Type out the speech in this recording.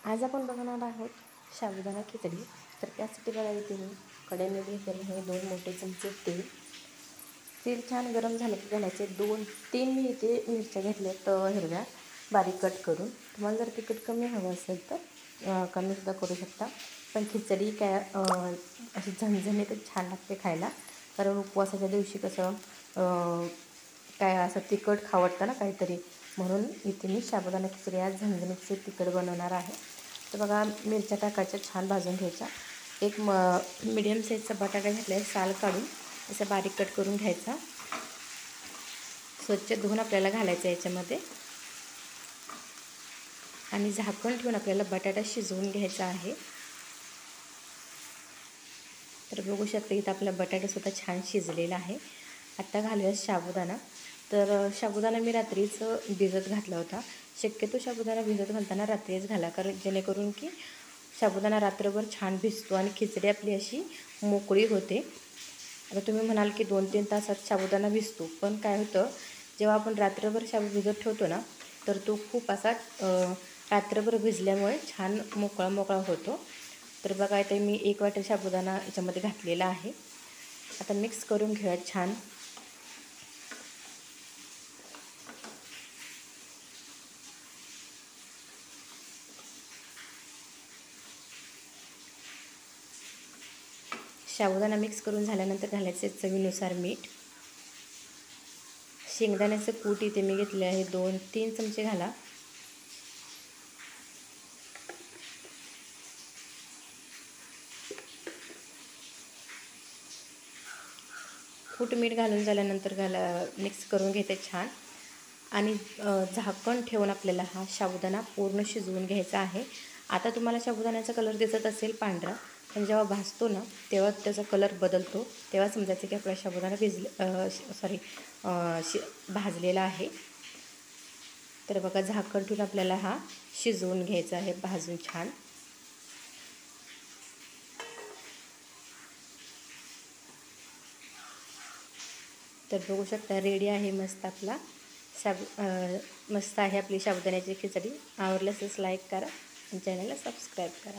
आज आपण बघणार आहोत साबुदाणा खिचडी. तर त्यासाठी बघा इथे मी कढईमध्ये घेतलेले हे 2 मोठे चमचे तेल. तेल छान गरम झालं की घालायचे 2-3 मी इथे मिरच्या घेतल्यात हिरव्या बारीक कट करून. तुम्हाला जर तिखट कमी हवं असेल तर कमीसुद्धा करू शकता. पण खिचडी काय अशी झणझणीतच छान लागते खायला. कारण उपवासाच्या दिवशी कसं काय असं तिखट खावं वाटतं ना काहीतरी, म्हणून इथे मी साबुदाणा खिचडी आज झणझणीतची तिखट बनवणार आहे. तर बघा मिरच्या टाकायच्या, छान भाजून घ्यायच्या. एक मीडियम साईजचा बटाटा घेतला आहे, साल काढून असं बारीक कट करून घ्यायचा. स्वच्छ धुवून आपल्याला घालायचं याच्यामध्ये आणि झाकण ठेवून आपल्याला बटाटा शिजवून घ्यायचा आहे. तर बघू शकता इथं आपला बटाटासुद्धा छान शिजलेला आहे. आत्ता घालूया साबुदाणा. तर साबुदाणा मी रात्रीच भिजत घातला होता. शक्यतो साबुदाणा भिजत घालताना रात्रीच घाला, कारण जेणेकरून की साबुदाणा रात्रभर छान भिजतो आणि खिचडी आपली अशी मोकळी होते. आता तुम्ही म्हणाल की 2-3 तासात साबुदाणा भिजतो, पण काय होतं जेव्हा आपण रात्रभर साबू भिजत ठेवतो ना, तर तो खूप असा रात्रभर भिजल्यामुळे छान मोकळा होतो. तर बघा इथे मी 1 वाटी साबुदाणा याच्यामध्ये घातलेला आहे. आता मिक्स करून घेऊया छान. साबुदाणा मिक्स करून झाल्यानंतर घालायचे चवीनुसार मीठ. शेंगदाण्याचं कूट इथे मी घेतले आहे 2-3 चमचे घाला. कूट मीठ घालून झाल्यानंतर मिक्स करून घेते छान. आणि झाकण ठेवून आपल्याला हा साबुदाणा पूर्ण शिजवून घ्यायचा आहे. आता तुम्हाला साबुदाण्याचा कलर दिसत असेल पांढरा, पण जेव्हा भाजतो ना तेव्हा त्याचा कलर बदलतो. तेव्हा समजायचं की आपला साबुदाणा भाजलेला आहे. तर बघा झाकण ठेवून आपल्याला हा शिजवून घ्यायचा आहे भाजून छान. तर बघू शकता रेडी आहे मस्त आपला मस्त आहे आपली साबुदाण्याची खिचडी. आवडल्यास लाईक करा आणि चॅनलला सबस्क्राईब करा.